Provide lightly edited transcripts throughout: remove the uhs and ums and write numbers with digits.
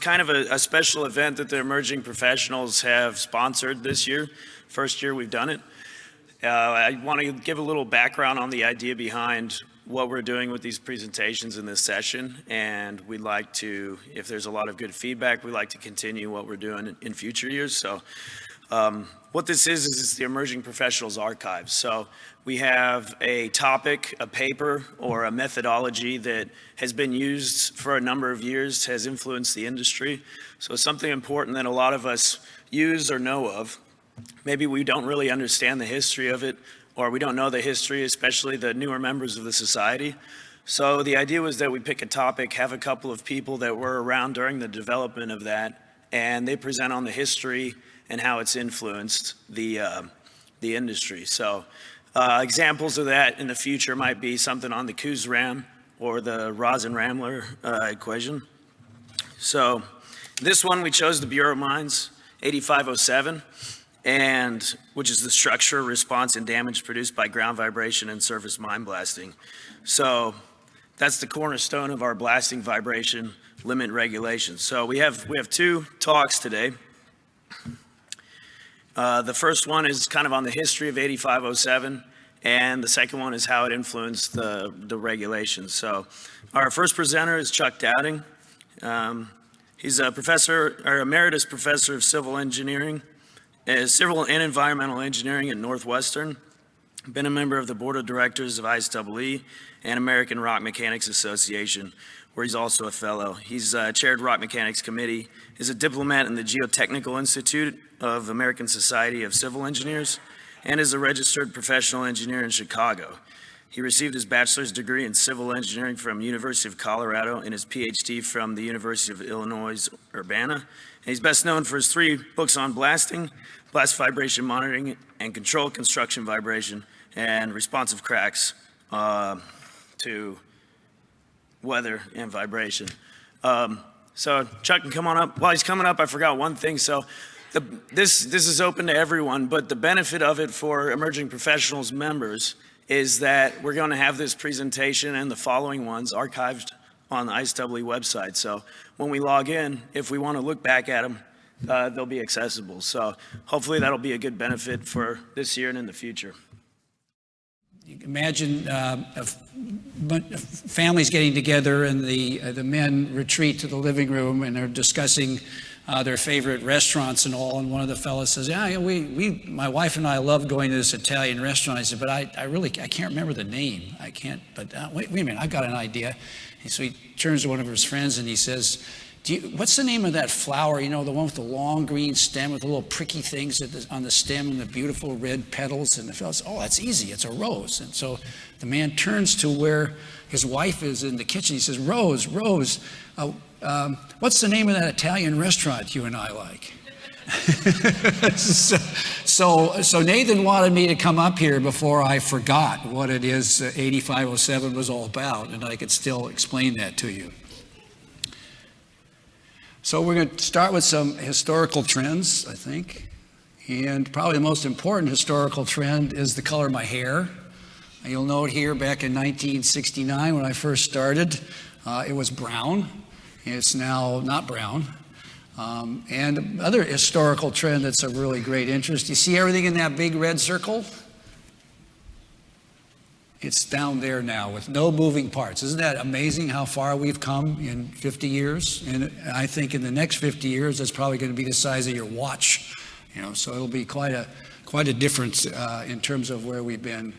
kind of a special event that the emerging professionals have sponsored this year. First year we've done it. I want to give a little background on the idea behind what we're doing with these presentations in this session, and we'd like to, if there's a lot of good feedback, we'd like to continue what we're doing in future years. So what this is it's the Emerging Professionals Archive. So we have a topic, a paper, or a methodology that has been used for a number of years, has influenced the industry. So something important that a lot of us use or know of. Maybe we don't really understand the history of it, or we don't know the history, especially the newer members of the society. So the idea was that we pick a topic, have a couple of people that were around during the development of that, and they present on the history and how it's influenced the industry. So examples of that in the future might be something on the Coos-Ram or the Rosen-Ramler equation. So this one we chose the Bureau of Mines 8507, and which is the structure, response, and damage produced by ground vibration and surface mine blasting. So that's the cornerstone of our blasting vibration limit regulations. So we have two talks today. The first one is kind of on the history of 8507, and the second one is how it influenced the regulations. So our first presenter is Chuck Dowding. He's a professor, or emeritus professor of civil engineering, civil and environmental engineering at Northwestern. Been a member of the board of directors of ISEE and American Rock Mechanics Association, where he's also a fellow. He's chaired Rock Mechanics Committee, is a diplomat in the Geotechnical Institute of American Society of Civil Engineers, and is a registered professional engineer in Chicago. He received his bachelor's degree in civil engineering from University of Colorado and his PhD from the University of Illinois, Urbana. And he's best known for his 3 books on blasting, blast vibration monitoring and control, construction vibration, and responsive cracks to weather and vibration. So Chuck can come on up. While he's coming up, I forgot one thing. So this is open to everyone, but the benefit of it for emerging professionals members is that we're going to have this presentation and the following ones archived on the ISEE website. So when we log in, if we want to look back at them, they'll be accessible. So hopefully that'll be a good benefit for this year and in the future. You can imagine families getting together and the men retreat to the living room and they're discussing their favorite restaurants and all, and one of the fellows says, yeah, my wife and I love going to this Italian restaurant. I said, but I can't remember the name. I can't, but wait a minute, I've got an idea. And so he turns to one of his friends and he says, what's the name of that flower, the one with the long green stem with the little pricky things on the stem and the beautiful red petals? And the fellow says, oh, that's easy, it's a rose. And so the man turns to where his wife is in the kitchen. He says, Rose, what's the name of that Italian restaurant you and I like? So Nathan wanted me to come up here before I forgot what it is 8507 was all about, and I could still explain that to you. So we're going to start with some historical trends, I think. And probably the most important historical trend is the color of my hair. You'll note here back in 1969 when I first started, it was brown. It's now not brown. And another historical trend that's of really great interest, you see everything in that big red circle? It's down there now with no moving parts. Isn't that amazing how far we've come in 50 years? And I think in the next 50 years, that's probably going to be the size of your watch. So it'll be quite a difference in terms of where we've been.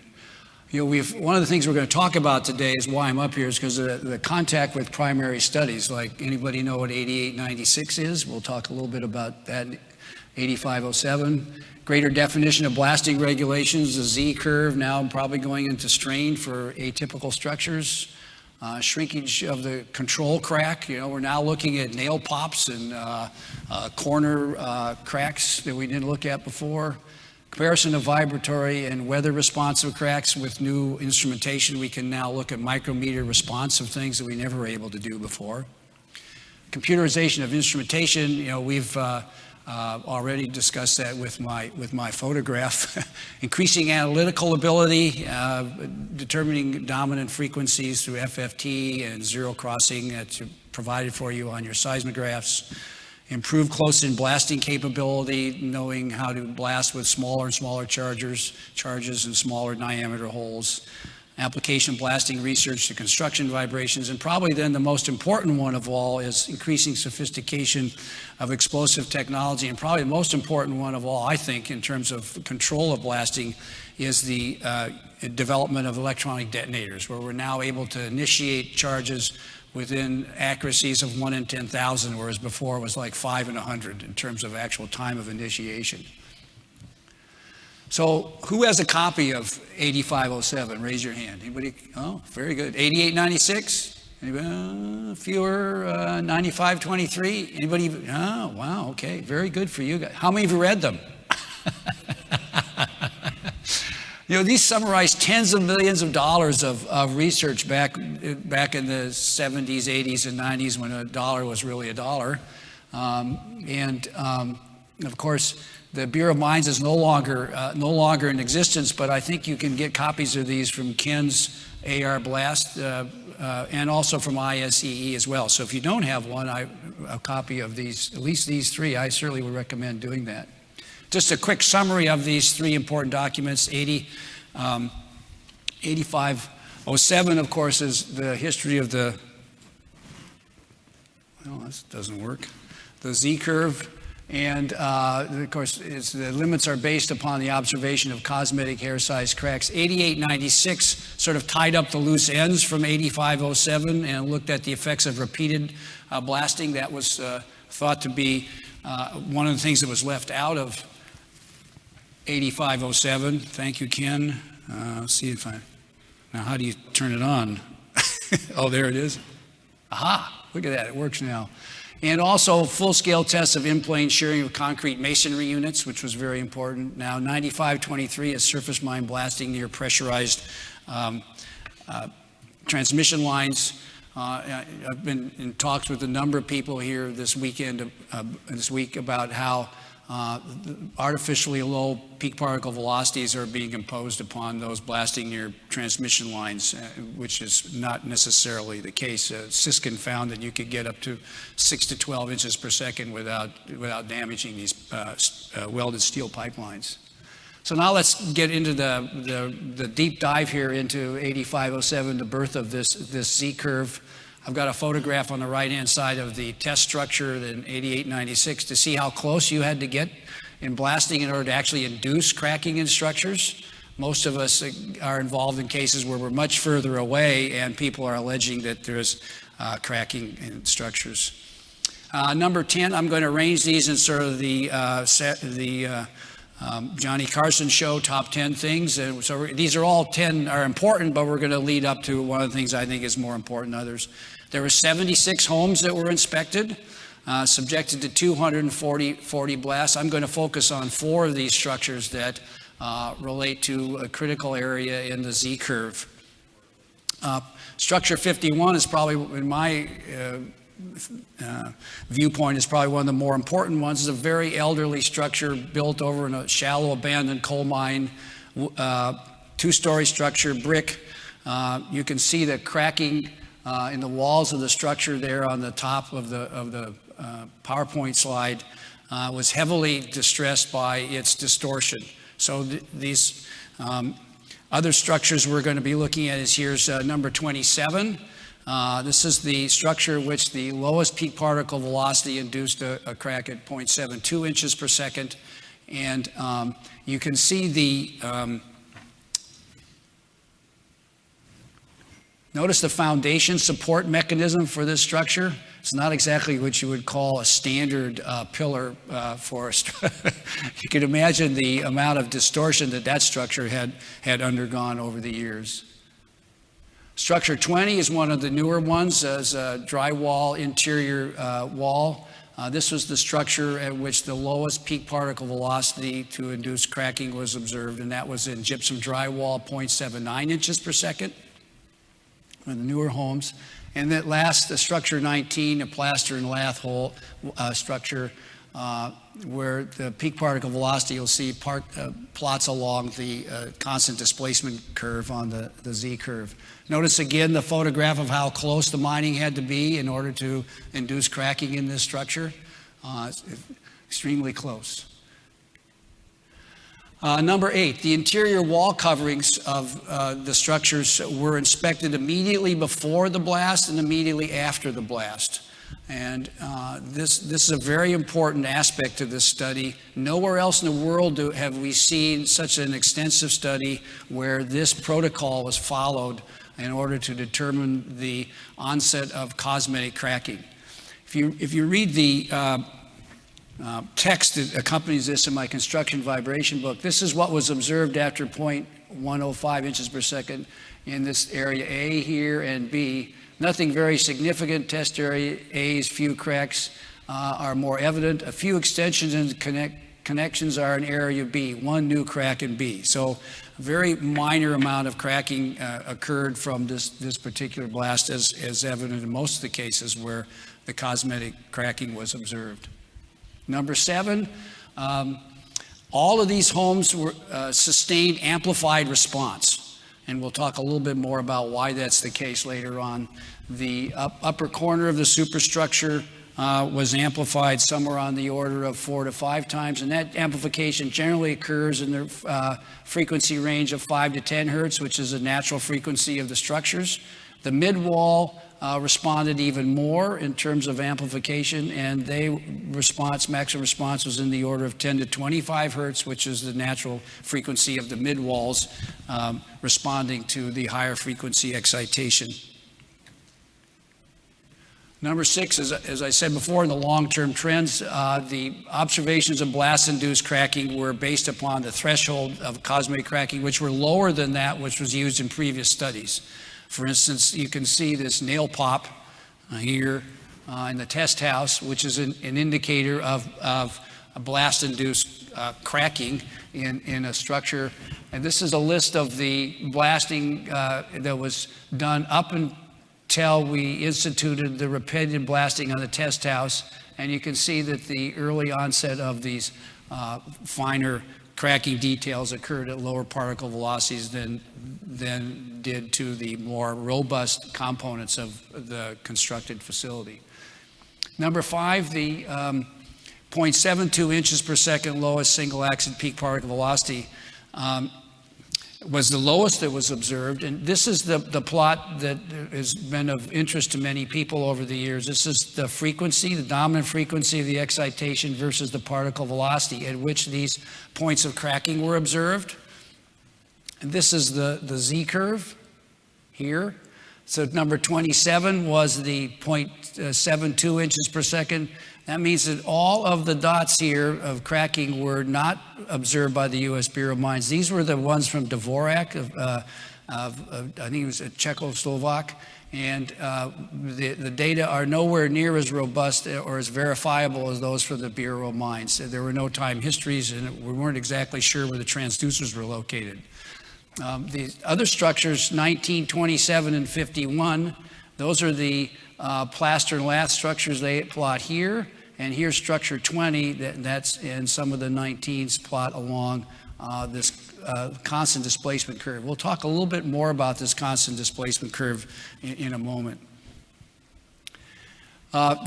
One of the things we're going to talk about today is why I'm up here is because of the contact with primary studies. Like, anybody know what 8896 is? We'll talk a little bit about that. 8507. Greater definition of blasting regulations, the Z curve now probably going into strain for atypical structures. Shrinkage of the control crack. We're now looking at nail pops and corner cracks that we didn't look at before. Comparison of vibratory and weather responsive cracks with new instrumentation. We can now look at micrometer responsive things that we never were able to do before. Computerization of instrumentation. We've already discussed that with my photograph. Increasing analytical ability, determining dominant frequencies through FFT and zero crossing to provided for you on your seismographs. Improved close-in blasting capability, knowing how to blast with smaller and smaller charges and smaller diameter holes. Application blasting research to construction vibrations, and probably then the most important one of all is increasing sophistication of explosive technology, and probably the most important one of all, I think, in terms of control of blasting, is the development of electronic detonators, where we're now able to initiate charges within accuracies of 1 in 10,000, whereas before it was like 5 in 100 in terms of actual time of initiation. So who has a copy of 8507? Raise your hand. Anybody? Oh, very good. 8896? Anybody? Fewer. 9523? Anybody? Oh, wow. Okay. Very good for you guys. How many of you read them? You know, these summarize tens of millions of dollars of research back in the 70s, 80s, and 90s when a dollar was really a dollar. Of course, the Bureau of Mines is no longer in existence, but I think you can get copies of these from Ken's AR Blast and also from ISEE as well. So if you don't have one, a copy of these, at least these three, I certainly would recommend doing that. Just a quick summary of these three important documents. 8507, of course, is the history of the, well, this doesn't work, the Z-curve. And of course, the limits are based upon the observation of cosmetic hair-sized cracks. 8896 sort of tied up the loose ends from 8507 and looked at the effects of repeated blasting. That was thought to be one of the things that was left out of 8507. Thank you, Ken. Let's see if now how do you turn it on? Oh, there it is. Aha, look at that, it works now. And also full-scale tests of in-plane shearing of concrete masonry units, which was very important. Now 9523 is surface mine blasting near pressurized transmission lines. I've been in talks with a number of people here this week about how artificially low peak particle velocities are being imposed upon those blasting near transmission lines, which is not necessarily the case. Siskin found that you could get up to 6 to 12 inches per second without damaging these welded steel pipelines. So now let's get into the deep dive here into 8507, the birth of this Z-curve. I've got a photograph on the right-hand side of the test structure in 8896 to see how close you had to get in blasting in order to actually induce cracking in structures. Most of us are involved in cases where we're much further away and people are alleging that there's cracking in structures. Number 10, I'm going to arrange these in sort of the Johnny Carson show, top 10 things. And so these are all 10 are important, but we're going to lead up to one of the things I think is more important than others. There were 76 homes that were inspected, subjected to 240 blasts. I'm going to focus on 4 of these structures that relate to a critical area in the Z-curve. Structure 51 is probably, in my viewpoint, is probably one of the more important ones. It's a very elderly structure built over in a shallow abandoned coal mine, 2-story structure, brick. You can see the cracking in the walls of the structure there on the top of the PowerPoint slide was heavily distressed by its distortion. So these other structures we're going to be looking at is here's number 27. This is the structure which the lowest peak particle velocity induced a crack at 0.72 inches per second. And you can see the, notice the foundation support mechanism for this structure. It's not exactly what you would call a standard pillar for a you can imagine the amount of distortion that structure had undergone over the years. Structure 20 is one of the newer ones as a drywall interior wall. This was the structure at which the lowest peak particle velocity to induce cracking was observed, and that was in gypsum drywall, 0.79 inches per second. One of the newer homes. And that last, the structure 19, a plaster and lath hole structure, where the peak particle velocity, you'll see plots along the constant displacement curve on the Z curve. Notice again the photograph of how close the mining had to be in order to induce cracking in this structure. It's extremely close. Number 8, the interior wall coverings of the structures were inspected immediately before the blast and immediately after the blast. And this is a very important aspect of this study. Nowhere else in the world have we seen such an extensive study where this protocol was followed in order to determine the onset of cosmetic cracking. If you read the text that accompanies this in my construction vibration book, this is what was observed after 0.105 inches per second in this area A here and B. Nothing very significant. Test area A's few cracks are more evident. A few extensions and connections are in area B, one new crack in B. So a very minor amount of cracking occurred from this particular blast, as evident in most of the cases where the cosmetic cracking was observed. Number 7, all of these homes were sustained amplified response. And we'll talk a little bit more about why that's the case later on. The upper corner of the superstructure was amplified somewhere on the order of 4 to 5 times, and that amplification generally occurs in the frequency range of 5 to 10 hertz, which is a natural frequency of the structures. The mid-wall responded even more in terms of amplification, and maximum response was in the order of 10 to 25 hertz, which is the natural frequency of the mid-walls responding to the higher frequency excitation. Number 6, as I said before, in the long-term trends, the observations of blast-induced cracking were based upon the threshold of cosmetic cracking, which were lower than that which was used in previous studies. For instance, you can see this nail pop here in the test house, which is an indicator of a blast-induced cracking in a structure. And this is a list of the blasting that was done up until we instituted the repeated blasting on the test house. And you can see that the early onset of these finer cracking details occurred at lower particle velocities than did to the more robust components of the constructed facility. Number 5, the 0.72 inches per second lowest single axis peak particle velocity was the lowest that was observed. And this is the plot that has been of interest to many people over the years. This is the frequency, the dominant frequency of the excitation versus the particle velocity at which these points of cracking were observed. And this is the Z curve here. So number 27 was the 0.72 inches per second. That means that all of the dots here of cracking were not observed by the U.S. Bureau of Mines. These were the ones from Dvorak, I think he was a Czechoslovak, and the data are nowhere near as robust or as verifiable as those for the Bureau of Mines. There were no time histories, and we weren't exactly sure where the transducers were located. The other structures, 19, 27, and 51, those are the plaster and lath structures they plot here. And here's structure 20, that's in some of the 19s plot along this constant displacement curve. We'll talk a little bit more about this constant displacement curve in a moment.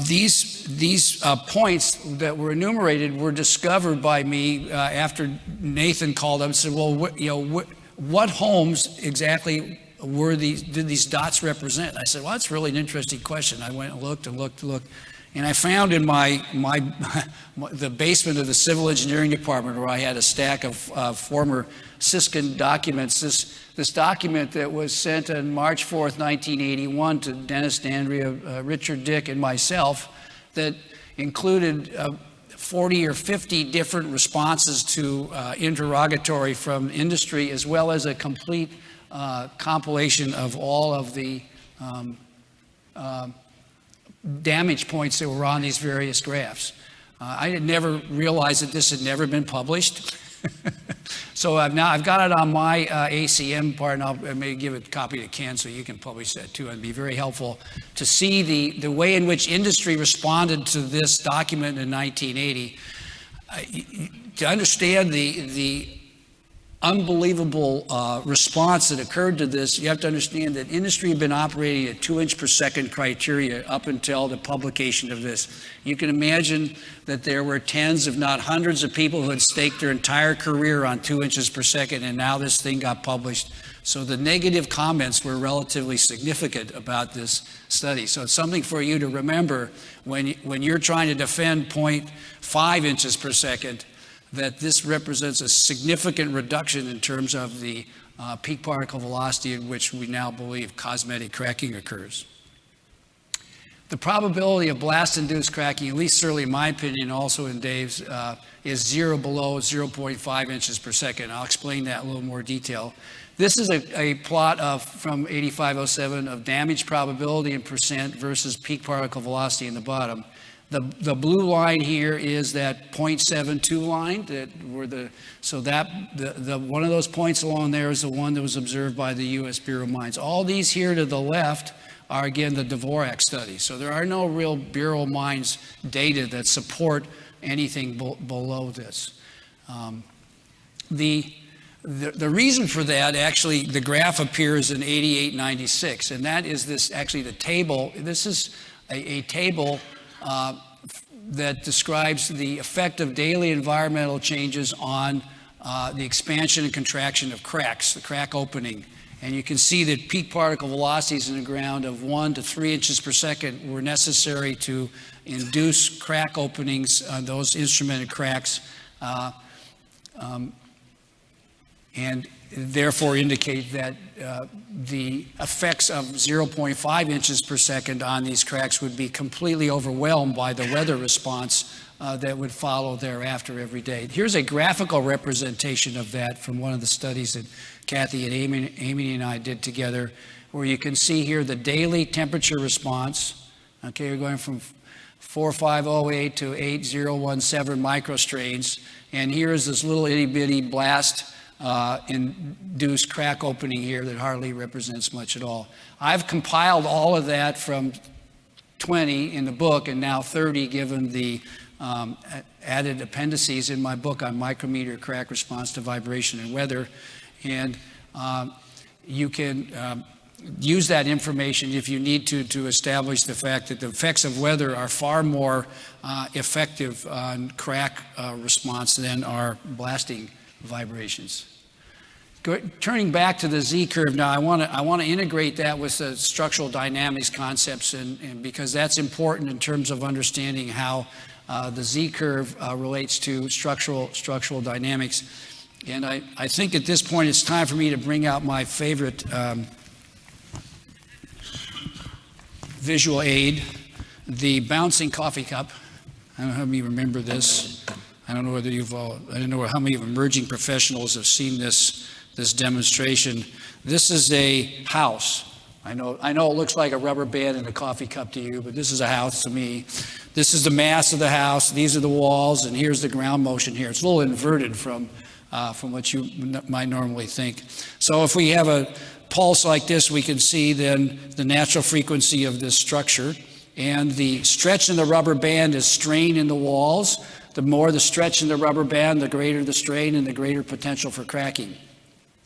These points that were enumerated were discovered by me after Nathan called up and said, well, what homes exactly did these dots represent? I said, well, that's really an interesting question. I went and looked, and I found in the basement of the civil engineering department, where I had a stack of former Siskin documents, this document that was sent on March 4th, 1981 to Dennis, D'Andrea, Richard Dick, and myself, that included 40 or 50 different responses to interrogatory from industry, as well as a complete compilation of all of the damage points that were on these various graphs. I had never realized that this had never been published. So I've got it on my ACM part, and I may give a copy to Ken so you can publish that too. It'd be very helpful to see the way in which industry responded to this document in 1980. To understand the unbelievable response that occurred to this, you have to understand that industry had been operating at 2 inch per second criteria up until the publication of this. You can imagine that there were tens, if not hundreds, of people who had staked their entire career on 2 inches per second, and now this thing got published. So the negative comments were relatively significant about this study. So it's something for you to remember when you're trying to defend 0.5 inches per second, that this represents a significant reduction in terms of the peak particle velocity at which we now believe cosmetic cracking occurs. The probability of blast-induced cracking, at least certainly in my opinion, also in Dave's, is 0 below 0.5 inches per second. I'll explain that in a little more detail. This is a plot from 8507 of damage probability in percent versus peak particle velocity in the bottom. The blue line here is that 0.72 line one of those points along there is the one that was observed by the U.S. Bureau of Mines. All these here to the left are again the Dvorak study. So there are no real Bureau of Mines data that support anything below this. The reason for that, actually, the graph appears in 8896, and that is this, actually the table. This is a table that describes the effect of daily environmental changes on the expansion and contraction of cracks, the crack opening. And you can see that peak particle velocities in the ground of 1 to 3 inches per second were necessary to induce crack openings on those instrumented cracks, and therefore indicate that the effects of 0.5 inches per second on these cracks would be completely overwhelmed by the weather response that would follow thereafter every day. Here's a graphical representation of that from one of the studies that Kathy and Amy and I did together, where you can see here the daily temperature response. Okay, we're going from 4508 to 8017 microstrains, and here's this little itty bitty blast induced crack opening here that hardly represents much at all. I've compiled all of that from 20 in the book and now 30 given the added appendices in my book on micrometer crack response to vibration and weather. And you can use that information if you need to establish the fact that the effects of weather are far more effective on crack response than are blasting vibrations. Turning back to the Z-curve now, I want to integrate that with the structural dynamics concepts, and because that's important in terms of understanding how the Z-curve relates to structural dynamics. And I think at this point it's time for me to bring out my favorite visual aid, the bouncing coffee cup. I don't know how many remember this. I don't know whether I don't know how many emerging professionals have seen this demonstration. This is a house. I know it looks like a rubber band and a coffee cup to you, but this is a house to me. This is the mass of the house. These are the walls, and here's the ground motion here. It's a little inverted from what you might normally think. So if we have a pulse like this, we can see then the natural frequency of this structure, and the stretch in the rubber band is strain in the walls. The more the stretch in the rubber band, the greater the strain and the greater potential for cracking.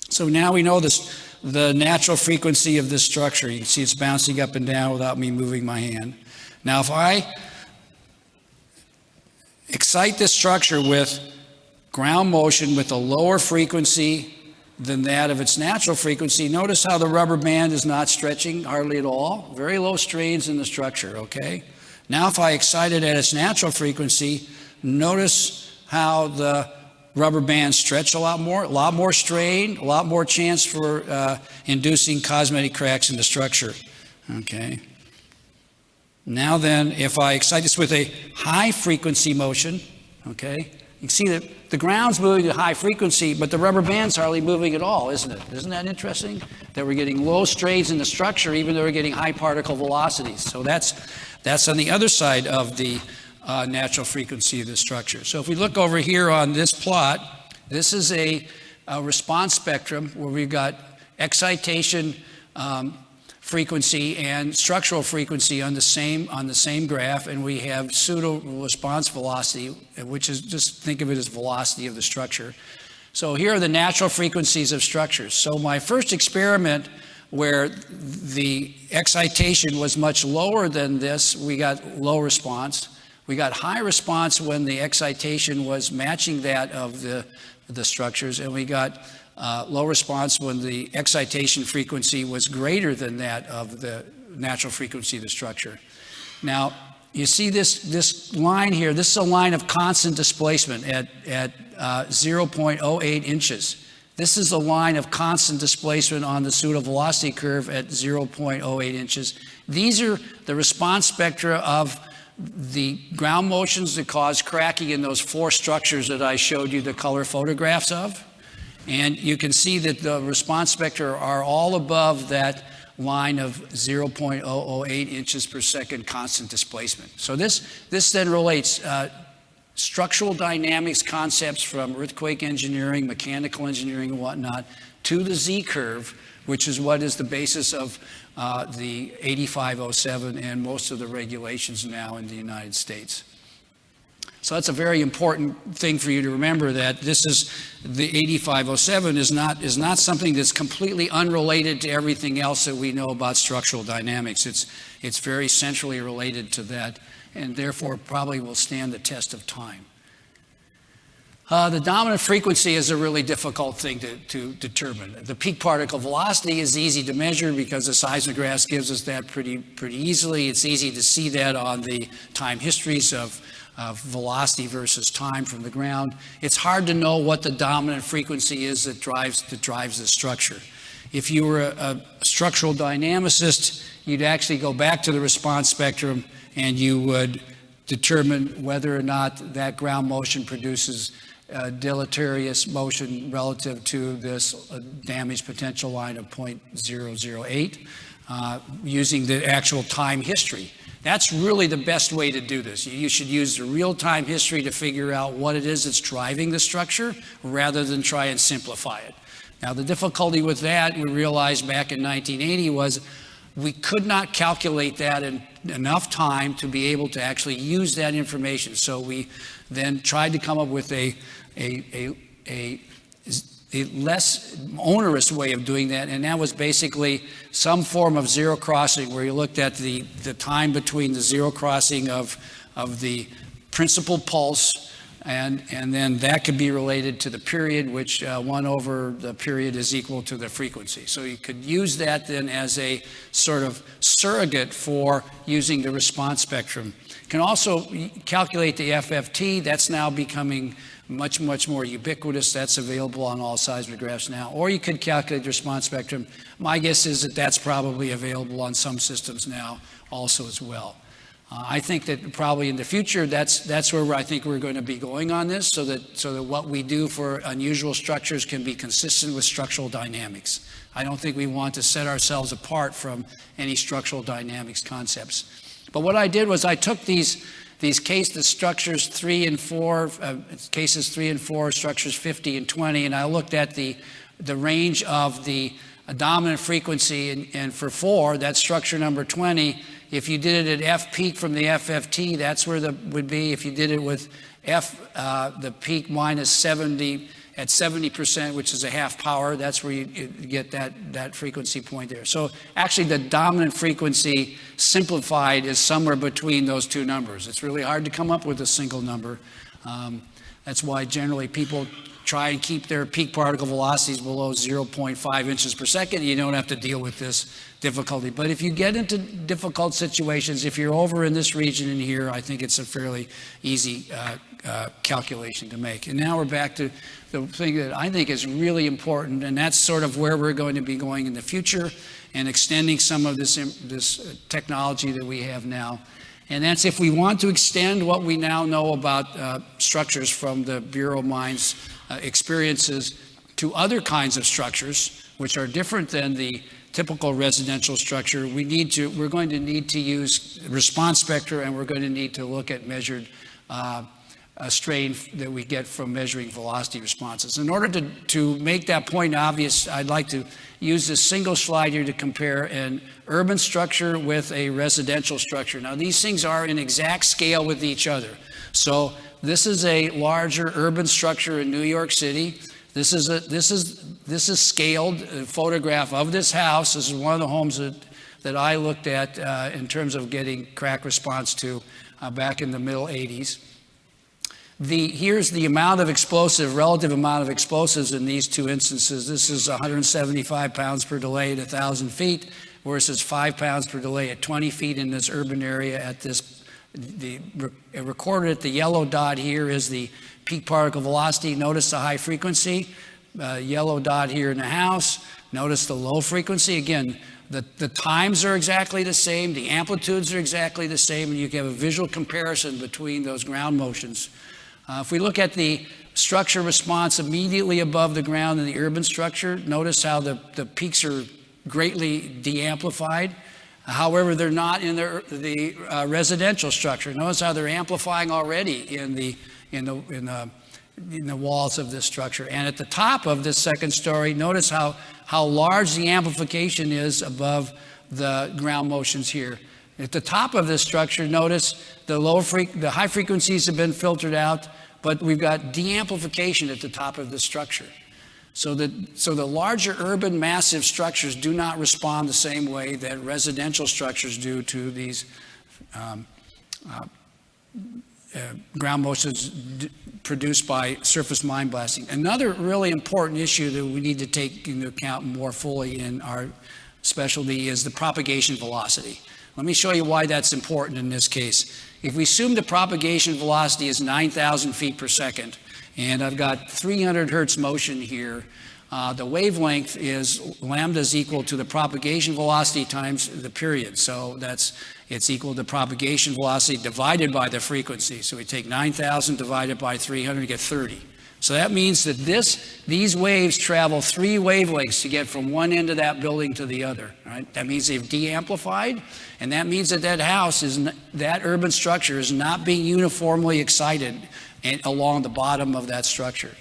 So now we know the natural frequency of this structure. You can see it's bouncing up and down without me moving my hand. Now if I excite this structure with ground motion with a lower frequency than that of its natural frequency, notice how the rubber band is not stretching hardly at all. Very low strains in the structure, okay? Now if I excite it at its natural frequency, notice how the rubber bands stretch a lot more strain, a lot more chance for inducing cosmetic cracks in the structure, okay? Now then, if I excite this with a high frequency motion, okay, you can see that the ground's moving at high frequency, but the rubber band's hardly moving at all, isn't it? Isn't that interesting? That we're getting low strains in the structure, even though we're getting high particle velocities. So that's on the other side of the natural frequency of the structure. So if we look over here on this plot, This is a response spectrum where we've got excitation frequency and structural frequency on the same graph, and we have pseudo response velocity, which is, just think of it as velocity of the structure. So here are the natural frequencies of structures. So my first experiment where the excitation was much lower than this, we got low response. We got high response when the excitation was matching that of the structures, and we got low response when the excitation frequency was greater than that of the natural frequency of the structure. Now, you see this line here. This is a line of constant displacement at 0.08 inches. This is a line of constant displacement on the pseudo-velocity curve at 0.08 inches. These are the response spectra of the ground motions that cause cracking in those four structures that I showed you the color photographs of. And you can see that the response spectra are all above that line of 0.008 inches per second constant displacement. So this then relates structural dynamics concepts from earthquake engineering, mechanical engineering, and whatnot to the Z-curve, which is what is the basis of the 8507 and most of the regulations now in the United States. So that's a very important thing for you to remember, that this is the 8507 is not something that's completely unrelated to everything else that we know about structural dynamics. It's very centrally related to that, and therefore probably will stand the test of time. The dominant frequency is a really difficult thing to determine. The peak particle velocity is easy to measure because the seismograph gives us that pretty easily. It's easy to see that on the time histories of velocity versus time from the ground. It's hard to know what the dominant frequency is that drives the structure. If you were a structural dynamicist, you'd actually go back to the response spectrum and you would determine whether or not that ground motion produces deleterious motion relative to this damage potential line of 0.008 using the actual time history. That's really the best way to do this. You should use the real-time history to figure out what it is that's driving the structure rather than try and simplify it. Now, the difficulty with that, we realized back in 1980, was we could not calculate that in enough time to be able to actually use that information. So we then tried to come up with a less onerous way of doing that, and that was basically some form of zero crossing where you looked at the time between the zero crossing of the principal pulse, and then that could be related to the period, which 1 over the period is equal to the frequency. So you could use that then as a sort of surrogate for using the response spectrum. You can also calculate the FFT. That's now becoming much more ubiquitous. That's available on all seismographs now. Or you could calculate the response spectrum. My guess is that that's probably available on some systems now also as well. I think that probably in the future, that's where I think we're going to be going on this, so that what we do for unusual structures can be consistent with structural dynamics. I don't think we want to set ourselves apart from any structural dynamics concepts. But what I did was I took these cases, structures 3 and 4, cases 3 and 4, structures 50 and 20, and I looked at the range of the dominant frequency, and for 4, that's structure number 20. If you did it at F peak from the FFT, that's where would be. If you did it with the peak minus 70 at 70%, which is a half power, that's where you get that frequency point there. So actually the dominant frequency simplified is somewhere between those two numbers. It's really hard to come up with a single number. That's why generally people try and keep their peak particle velocities below 0.5 inches per second. You don't have to deal with this difficulty. But if you get into difficult situations, if you're over in this region in here, I think it's a fairly easy calculation to make. And now we're back to the thing that I think is really important, and that's sort of where we're going to be going in the future and extending some of this technology that we have now. And that's if we want to extend what we now know about structures from the Bureau of Mines experiences to other kinds of structures, which are different than the typical residential structure, we're going to need to use response spectra, and we're going to need to look at measured strain that we get from measuring velocity responses. In order to make that point obvious, I'd like to use this single slide here to compare an urban structure with a residential structure. Now, these things are in exact scale with each other. So this is a larger urban structure in New York City. This is scaled, a photograph of this house. This is one of the homes that I looked at in terms of getting crack response to back in the middle 80s. Here's the amount of relative amount of explosives in these two instances. This is 175 pounds per delay at 1,000 feet versus 5 pounds per delay at 20 feet in this urban area at this. Recorded at the yellow dot here is the peak particle velocity. Notice the high frequency. Yellow dot here in the house. Notice the low frequency. Again, the times are exactly the same. The amplitudes are exactly the same. And you can have a visual comparison between those ground motions. If we look at the structure response immediately above the ground in the urban structure, notice how the peaks are greatly de-amplified. However, they're not in the residential structure. Notice how they're amplifying already in the walls of this structure. And at the top of this second story, notice how large the amplification is above the ground motions here. At the top of this structure, notice the high frequencies have been filtered out, but we've got de-amplification at the top of the structure. So the larger urban massive structures do not respond the same way that residential structures do to these ground motions produced by surface mine blasting. Another really important issue that we need to take into account more fully in our specialty is the propagation velocity. Let me show you why that's important in this case. If we assume the propagation velocity is 9,000 feet per second, and I've got 300 hertz motion here, the wavelength is lambda is equal to the propagation velocity times the period. So it's equal to propagation velocity divided by the frequency. So we take 9,000 divided by 300 to get 30. So that means that these waves travel 3 wavelengths to get from one end of that building to the other. Right? That means they've de-amplified, and that means that that urban structure is not being uniformly excited along the bottom of that structure.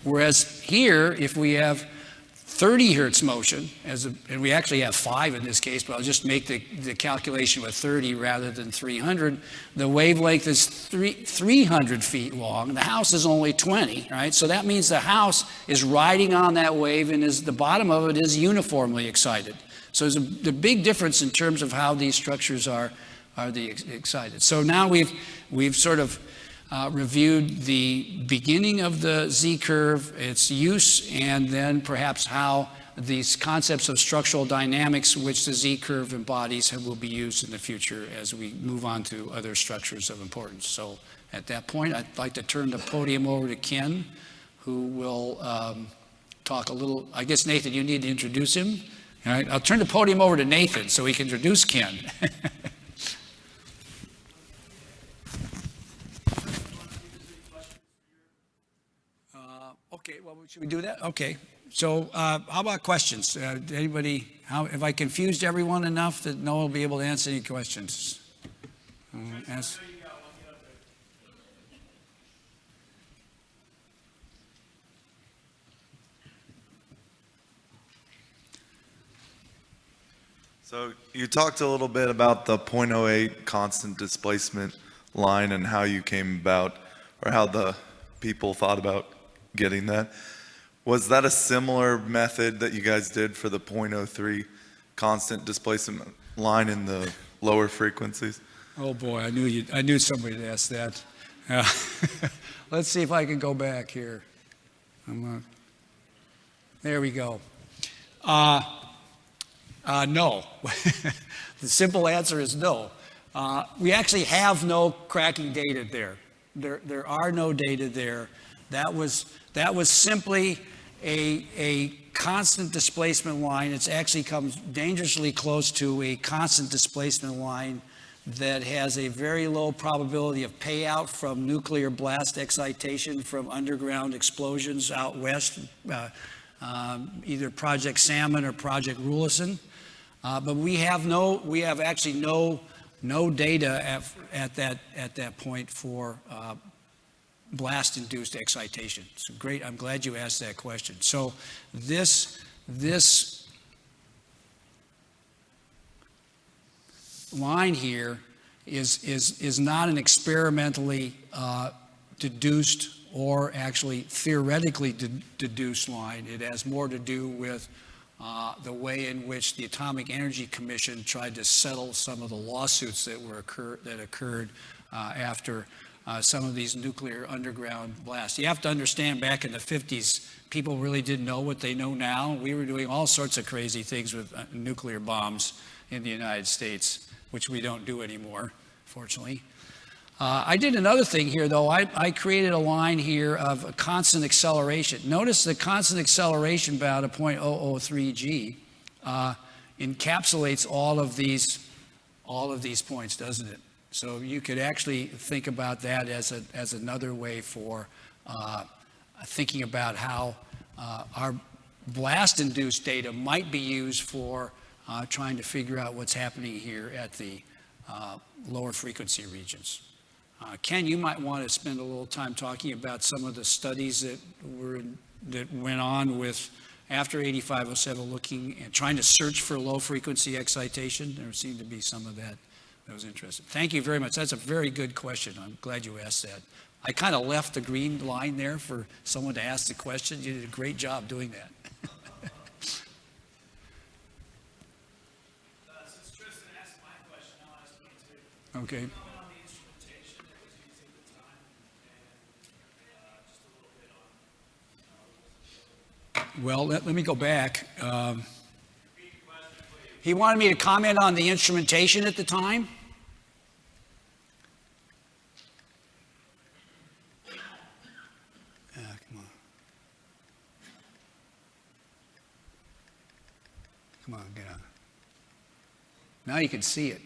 Whereas here, if we have 30 hertz motion, and we actually have 5 in this case, but I'll just make the calculation with 30 rather than 300. The wavelength is 300 feet long. The house is only 20, right? So that means the house is riding on that wave, and the bottom of it is uniformly excited. So there's the big difference in terms of how these structures are excited. So now we've sort of reviewed the beginning of the Z-curve, its use, and then perhaps how these concepts of structural dynamics, which the Z-curve embodies, will be used in the future as we move on to other structures of importance. So at that point, I'd like to turn the podium over to Ken, who will talk a little. I guess, Nathan, you need to introduce him. All right, I'll turn the podium over to Nathan so he can introduce Ken. Okay, well, should we do that? Okay. So how about questions? Anybody, have I confused everyone enough that no one will be able to answer any questions? Ask. So you talked a little bit about the 0.08 constant displacement line and how you came about, or how the people thought about getting that. Was that a similar method that you guys did for the 0.03 constant displacement line in the lower frequencies? Oh boy, I knew somebody would ask that. Let's see if I can go back here. There we go. No. The simple answer is no. We actually have no cracking data there. There are no data there. That was simply a constant displacement line. It actually comes dangerously close to a constant displacement line that has a very low probability of payout from nuclear blast excitation from underground explosions out west, either Project Salmon or Project Rulison. But we have actually no data at that point for blast-induced excitation. So great, I'm glad you asked that question. So this line here is not an experimentally deduced or actually theoretically deduced line. It has more to do with the way in which the Atomic Energy Commission tried to settle some of the lawsuits that occurred after some of these nuclear underground blasts. You have to understand, back in the 50s, people really didn't know what they know now. We were doing all sorts of crazy things with nuclear bombs in the United States, which we don't do anymore, fortunately. I did another thing here, though. I created a line here of a constant acceleration. Notice the constant acceleration bound at 0.003 g encapsulates all of these points, doesn't it? So you could actually think about that as another way for thinking about how our blast-induced data might be used for trying to figure out what's happening here at the lower frequency regions. Ken, you might want to spend a little time talking about some of the studies that went on with after 8507, looking and trying to search for low frequency excitation. There seemed to be some of that was interesting. Thank you very much. That's a very good question. I'm glad you asked that. I kind of left the green line there for someone to ask the question. You did a great job doing that. Since Tristan asked my question, I'll ask one too. Okay. On the instrumentation that was used at the time, and just a little bit on. Well, let me go back. He wanted me to comment on the instrumentation at the time. Come on. Come on, get on. Now you can see it.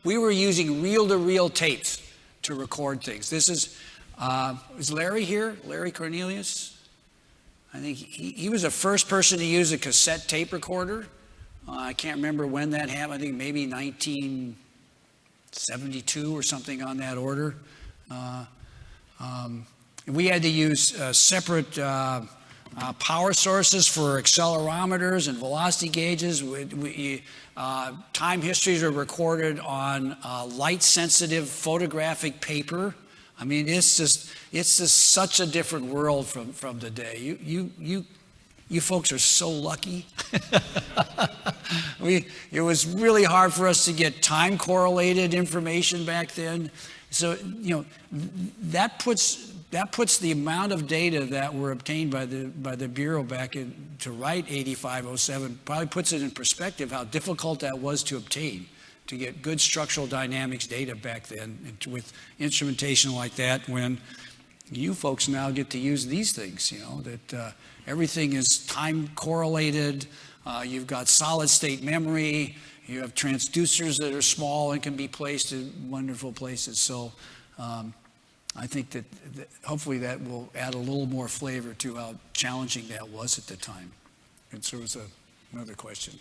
We were using reel-to-reel tapes to record things. This is Larry here? Larry Cornelius? I think he was the first person to use a cassette tape recorder. I can't remember when that happened. I think maybe 1972 or something on that order. We had to use separate power sources for accelerometers and velocity gauges. Time histories are recorded on light-sensitive photographic paper. I mean, it's just such a different world from today. You folks are so lucky. It was really hard for us to get time correlated information back then. So, that puts the amount of data that were obtained by the Bureau back to write 8507, probably puts it in perspective how difficult that was to obtain, to get good structural dynamics data back then, and with instrumentation like that, when you folks now get to use these things, that everything is time correlated. You've got solid state memory. You have transducers that are small and can be placed in wonderful places. So I think that hopefully that will add a little more flavor to how challenging that was at the time. And so was another question.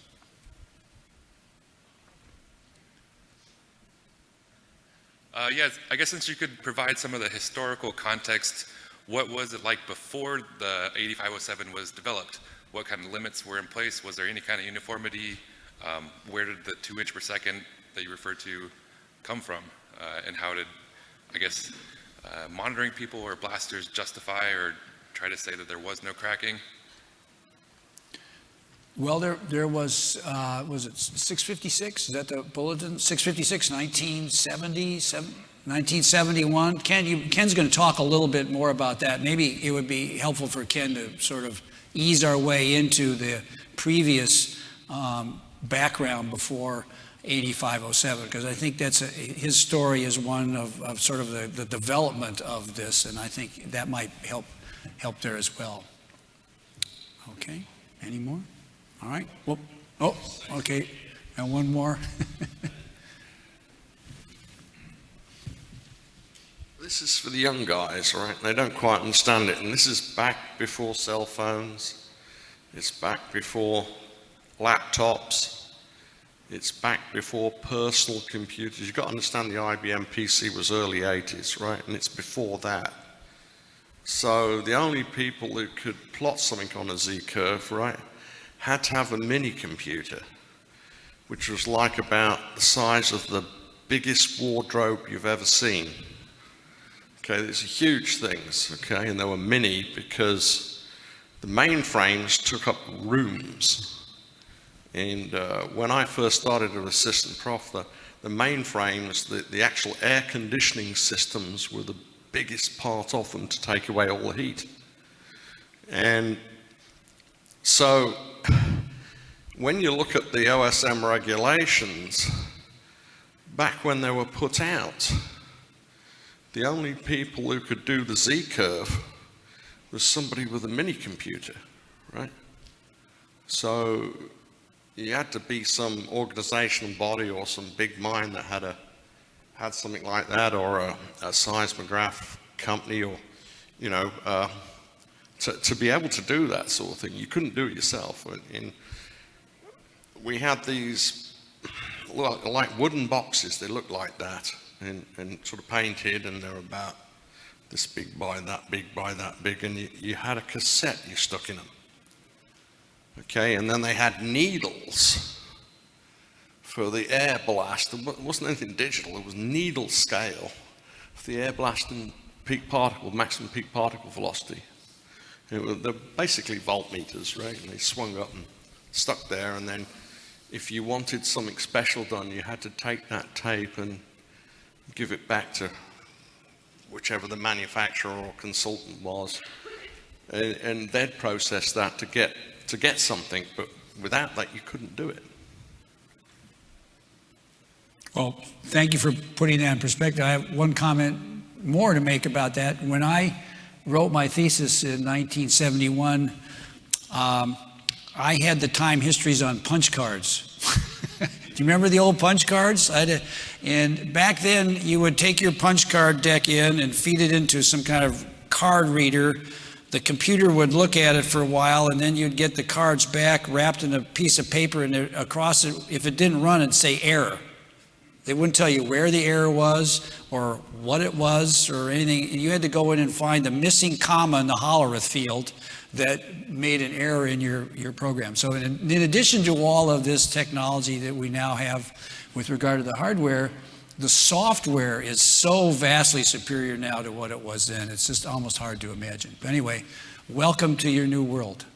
Yes, I guess since you could provide some of the historical context, what was it like before the 8507 was developed? What kind of limits were in place? Was there any kind of uniformity? Where did the 2 inch per second that you referred to come from? And how did, I guess, monitoring people or blasters justify or try to say that there was no cracking? Well, there was it 656? Is that the bulletin? 656, 1971. Ken's going to talk a little bit more about that. Maybe it would be helpful for Ken to sort of ease our way into the previous background before 8507, because I think his story is one of sort of the development of this, and I think that might help there as well. Okay, any more? All right. Well, oh, okay. And one more. This is for the young guys, right? They don't quite understand it. And this is back before cell phones. It's back before laptops. It's back before personal computers. You've got to understand the IBM PC was early 80s, right? And it's before that. So the only people who could plot something on a Z-curve, right, had to have a mini computer, which was like about the size of the biggest wardrobe you've ever seen. Okay, these are huge things, okay, and they were mini because the mainframes took up rooms. And when I first started as assistant prof, the mainframes, the actual air conditioning systems were the biggest part of them to take away all the heat. And so when you look at the OSM regulations, back when they were put out, the only people who could do the Z-curve was somebody with a mini computer, right? So you had to be some organizational body or some big mind that had something like that, or a seismograph company, or, you know, to be able to do that sort of thing. You couldn't do it yourself. We had these like wooden boxes. They looked like that, and sort of painted, and they were about this big by that big, and you had a cassette you stuck in them. Okay, and then they had needles for the air blast. It wasn't anything digital, it was needle scale for the air blast and peak particle, maximum peak particle velocity. They're basically voltmeters, right? And they swung up and stuck there, and then if you wanted something special done, you had to take that tape and give it back to whichever the manufacturer or consultant was, and they'd process that to get something, but without that you couldn't do it. Well, thank you for putting that in perspective. I have one comment more to make about that. When I wrote my thesis in 1971, I had the time histories on punch cards. Do you remember the old punch cards? And back then, you would take your punch card deck in and feed it into some kind of card reader. The computer would look at it for a while, and then you'd get the cards back wrapped in a piece of paper, and across it, if it didn't run, it'd say error. They wouldn't tell you where the error was or what it was or anything. And you had to go in and find the missing comma in the Hollerith field that made an error in your program. So in addition to all of this technology that we now have with regard to the hardware, the software is so vastly superior now to what it was then. It's just almost hard to imagine. But anyway, welcome to your new world.